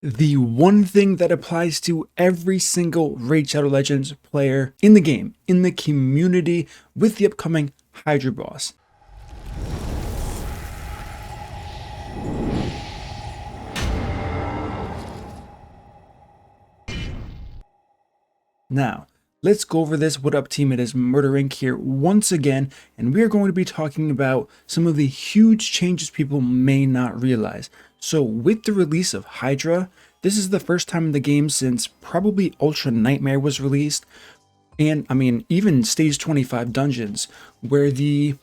The one thing that applies to every single Raid Shadow Legends player in the game, in the community, with the upcoming Hydra boss. Now, let's go over this. What up, team? It is MurderInc here once again, and we are going to be talking about some of the huge changes people may not realize. So, with the release of Hydra, this is the first time in the game since probably Ultra Nightmare was released, and I mean, even Stage 25 Dungeons, where the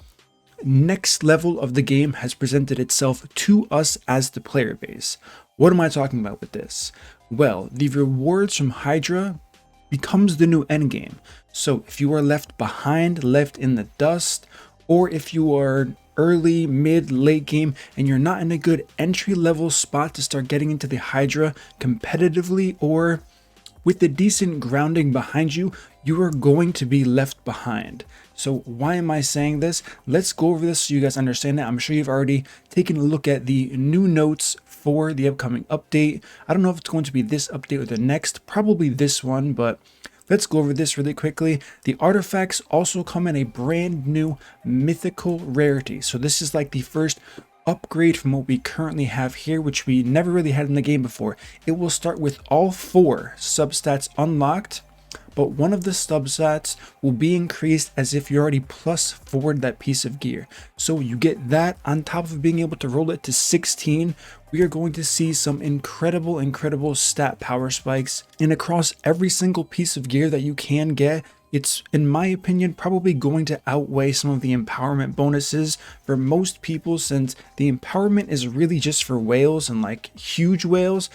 next level of the game has presented itself to us as the player base. What am I talking about with this? Well, the rewards from Hydra becomes the new endgame. So if you are left behind, left in the dust, or if you are early, mid, late game, and you're not in a good entry level spot to start getting into the Hydra competitively or with the decent grounding behind you, you are going to be left behind. So why am I saying this? Let's go over this so you guys understand it. I'm sure you've already taken a look at the new notes for the upcoming update. I don't know if it's going to be this update or the next, probably this one, but let's go over this really quickly. The artifacts also come in a brand new mythical rarity. So this is like the first upgrade from what we currently have here, which we never really had in the game before. It will start with all 4 substats unlocked, but one of the substats will be increased as if you already plus forward that piece of gear. So you get that on top of being able to roll it to 16. We are going to see some incredible stat power spikes, and across every single piece of gear that you can get, it's, in my opinion, probably going to outweigh some of the empowerment bonuses for most people, since the empowerment is really just for whales and like huge whales.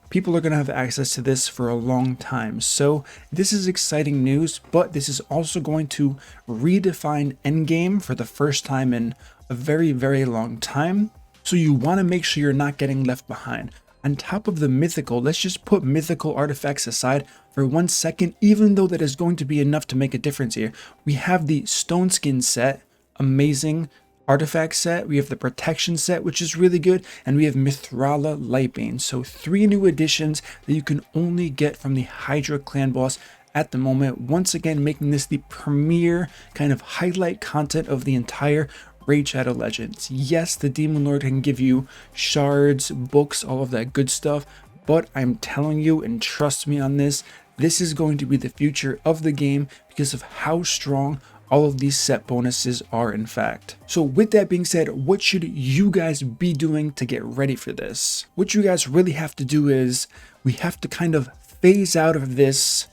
People are going to have access to this for a long time. So this is exciting news, but this is also going to redefine endgame for the first time in a very long time. So you want to make sure you're not getting left behind. On top of the mythical, let's just put mythical artifacts aside for 1 second, even though that is going to be enough to make a difference here. We have the stone skin set, amazing artifact set, we have the protection set, which is really good, and we have Mithrala Lightbane. So 3 new additions that you can only get from the Hydra clan boss at the moment, once again making this the premier kind of highlight content of the entire Raid Shadow Legends. Yes, the Demon Lord can give you shards, books, all of that good stuff, but I'm telling you, and trust me on this, this is going to be the future of the game because of how strong all of these set bonuses are in fact. So with that being said, what should you guys be doing to get ready for this? What you guys really have to do is, we have to kind of phase out of this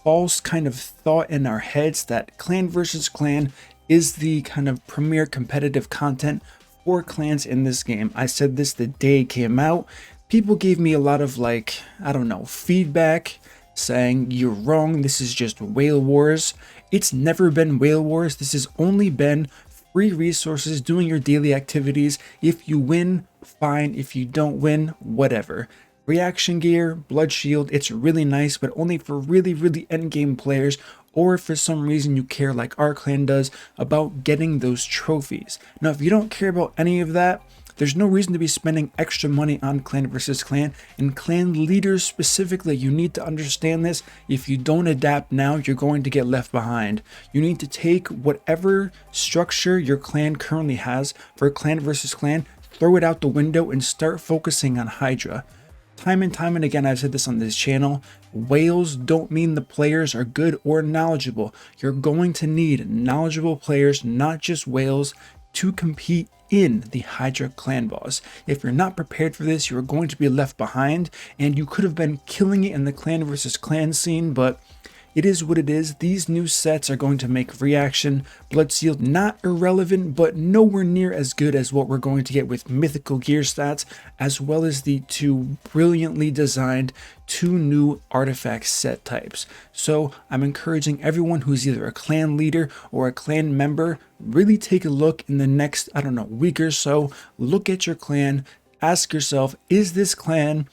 false kind of thought in our heads that clan versus clan is the kind of premier competitive content for clans in this game. I said this the day it came out. People gave me a lot of like, I don't know, feedback saying you're wrong, this is just whale wars. It's never been whale wars. This has only been free resources, doing your daily activities. If you win, fine. If you don't win, whatever. Reaction gear, blood shield, it's really nice, but only for really endgame players, or if for some reason you care, like our clan does, about getting those trophies. Now, if you don't care about any of that, there's no reason to be spending extra money on clan versus clan, and clan leaders specifically, you need to understand this. If you don't adapt now, you're going to get left behind. You need to take whatever structure your clan currently has for clan versus clan, throw it out the window and start focusing on Hydra. Time and again, I've said this on this channel, whales don't mean the players are good or knowledgeable. You're going to need knowledgeable players, not just whales, to compete in the Hydra clan boss. If you're not prepared for this, you're going to be left behind, and you could have been killing it in the clan versus clan scene, but it is what it is. These new sets are going to make reaction, blood shield not irrelevant, but nowhere near as good as what we're going to get with mythical gear stats, as well as the 2 brilliantly designed 2 new artifact set types. So I'm encouraging everyone who's either a clan leader or a clan member, really take a look in the next, I don't know, week or so. Look at your clan, ask yourself, is this clan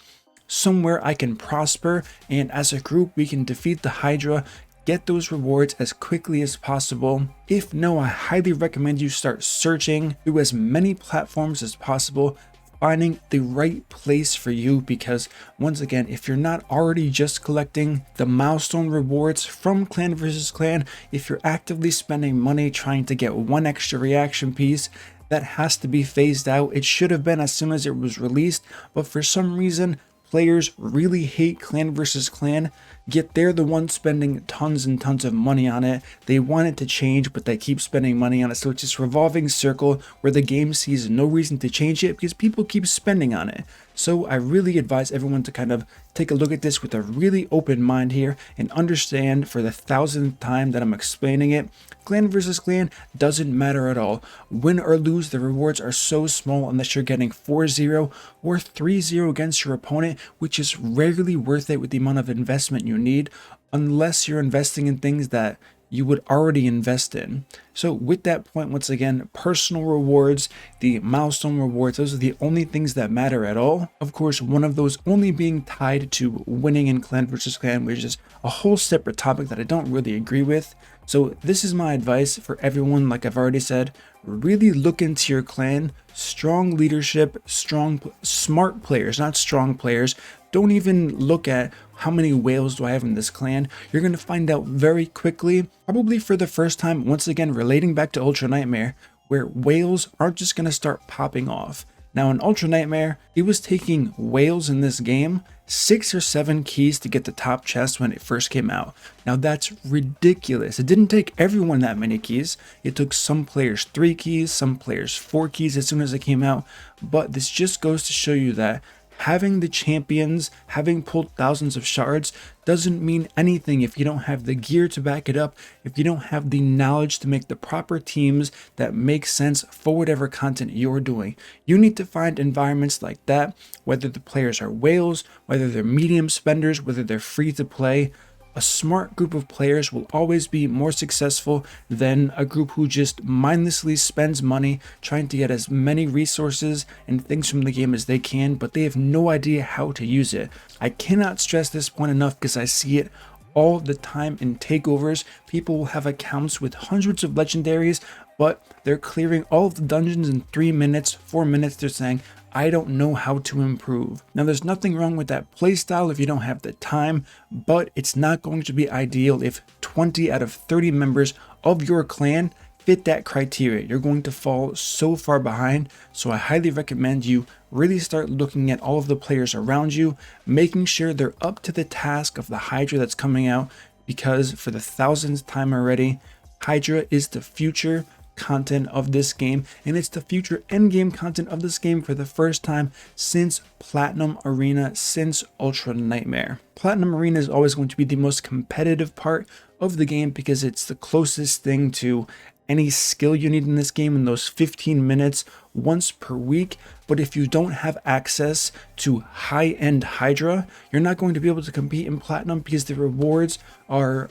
somewhere I can prosper, and as a group we can defeat the Hydra, get those rewards as quickly as possible. If no, I highly recommend you start searching through as many platforms as possible, finding the right place for you, because once again, if you're not already just collecting the milestone rewards from clan versus clan, if you're actively spending money trying to get one extra reaction piece, that has to be phased out. It should have been as soon as it was released, but for some reason players really hate clan versus clan, yet they're the ones spending tons and tons of money on it. They want it to change, but they keep spending money on it. So it's this revolving circle where the game sees no reason to change it because people keep spending on it. So I really advise everyone to kind of take a look at this with a really open mind here and understand for the 1000th time that I'm explaining it, clan versus clan doesn't matter at all. Win or lose, the rewards are so small unless you're getting 4-0 or 3-0 against your opponent, which is rarely worth it with the amount of investment you need, unless you're investing in things that you would already invest in. So with that point, once again, personal rewards, the milestone rewards, those are the only things that matter at all. Of course, one of those only being tied to winning in clan versus clan, which is a whole separate topic that I don't really agree with. So this is my advice for everyone. Like I've already said, really look into your clan, strong leadership, smart players, not strong players. Don't even look at how many whales do I have in this clan. You're going to find out very quickly, probably for the first time, once again, relating back to Ultra Nightmare, where whales aren't just going to start popping off. Now in Ultra Nightmare, it was taking whales in this game 6 or 7 keys to get the top chest when it first came out. Now that's ridiculous. It didn't take everyone that many keys. It took some players 3 keys, some players 4 keys as soon as it came out. But this just goes to show you that having the champions, having pulled thousands of shards, doesn't mean anything if you don't have the gear to back it up, if you don't have the knowledge to make the proper teams that make sense for whatever content you're doing. You need to find environments like that, whether the players are whales, whether they're medium spenders, whether they're free to play. A smart group of players will always be more successful than a group who just mindlessly spends money trying to get as many resources and things from the game as they can, but they have no idea how to use it. I cannot stress this point enough because I see it all the time in takeovers. People will have accounts with hundreds of legendaries, but they're clearing all of the dungeons in 3 minutes, 4 minutes. They're saying, I don't know how to improve. Now there's nothing wrong with that playstyle if you don't have the time, but it's not going to be ideal if 20 out of 30 members of your clan fit that criteria. You're going to fall so far behind. So I highly recommend you really start looking at all of the players around you, making sure they're up to the task of the Hydra that's coming out, because for the 1000th time already, Hydra is the future content of this game, and it's the future endgame content of this game for the first time since Platinum Arena, since Ultra Nightmare. Platinum Arena is always going to be the most competitive part of the game because it's the closest thing to any skill you need in this game in those 15 minutes once per week. But if you don't have access to high-end Hydra, you're not going to be able to compete in Platinum because the rewards are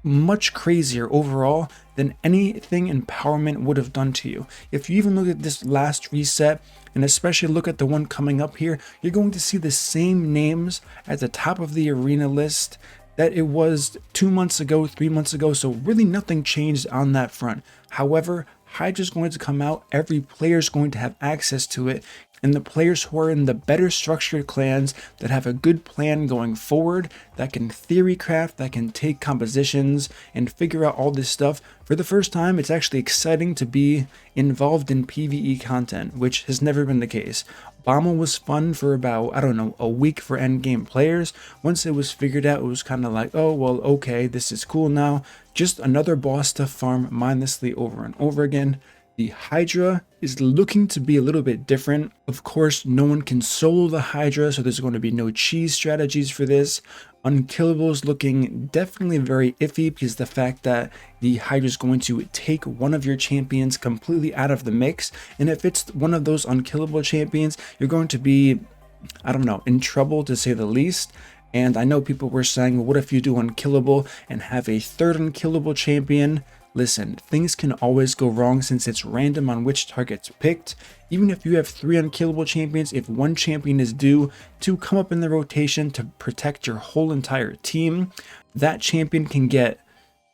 much crazier overall than anything empowerment would have done to you. If you even look at this last reset, and especially look at the one coming up here, you're going to see the same names at the top of the arena list that it was 2 months ago, 3 months ago. So really nothing changed on that front. However, Hydra's going to come out, every player is going to have access to it, and the players who are in the better structured clans that have a good plan going forward, that can theory craft, that can take compositions and figure out all this stuff, for the first time it's actually exciting to be involved in PvE content, which has never been the case. Bomba was fun for about, I don't know, a week for endgame players. Once it was figured out, it was kind of like, oh, well, okay, this is cool now. Just another boss to farm mindlessly over and over again. The Hydra is looking to be a little bit different. Of course, no one can solo the Hydra, so there's going to be no cheese strategies for this. Unkillable is looking definitely very iffy because the fact that the Hydra is going to take one of your champions completely out of the mix. And if it's one of those unkillable champions, you're going to be, I don't know, in trouble to say the least. And I know people were saying, well, what if you do unkillable and have a third unkillable champion? Listen, things can always go wrong since it's random on which target's picked. Even if you have 3 unkillable champions, if one champion is due to come up in the rotation to protect your whole entire team, that champion can get,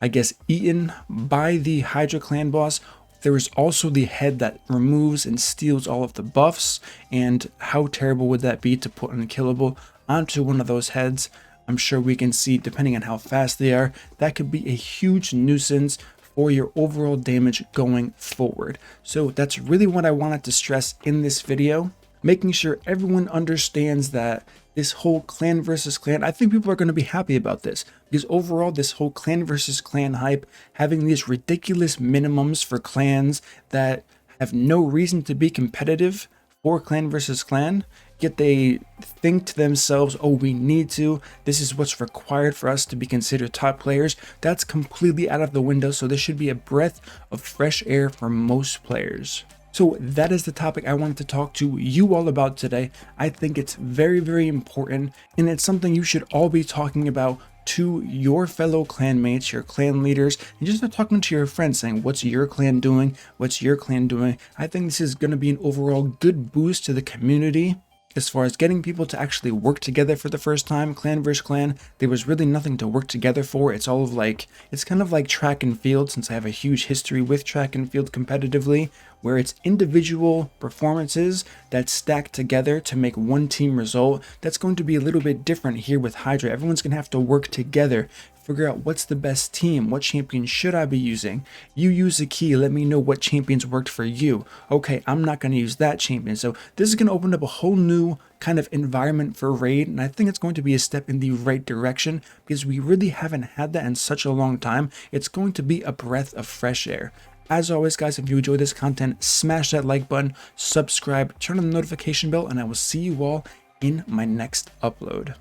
I guess, eaten by the Hydra clan boss, There is also the head that removes and steals all of the buffs, and how terrible would that be to put unkillable onto one of those heads? I'm sure we can see, depending on how fast they are, that could be a huge nuisance for your overall damage going forward. So that's really what I wanted to stress in this video, making sure everyone understands that this whole clan versus clan, I think people are going to be happy about this, because overall this whole clan versus clan hype, having these ridiculous minimums for clans that have no reason to be competitive for clan versus clan, yet they think to themselves, oh, we need to, this is what's required for us to be considered top players. That's completely out of the window. So this should be a breath of fresh air for most players. So that is the topic I wanted to talk to you all about today. I think it's very, very important, and it's something you should all be talking about to your fellow clanmates, your clan leaders, and just not talking to your friends saying, what's your clan doing? What's your clan doing? I think this is going to be an overall good boost to the community. As far as getting people to actually work together for the first time, clan versus clan, there was really nothing to work together for. It's all of like, it's kind of like track and field, since I have a huge history with track and field competitively, where it's individual performances that stack together to make one team result. That's going to be a little bit different here with Hydra. Everyone's going to have to work together, figure out what's the best team, what champion should I be using. You use a key, let me know what champions worked for you. Okay, I'm not going to use that champion. So this is going to open up a whole new kind of environment for raid, and I think it's going to be a step in the right direction, because we really haven't had that in such a long time. It's going to be a breath of fresh air. As always, guys, if you enjoy this content, smash that like button, subscribe, turn on the notification bell, and I will see you all in my next upload.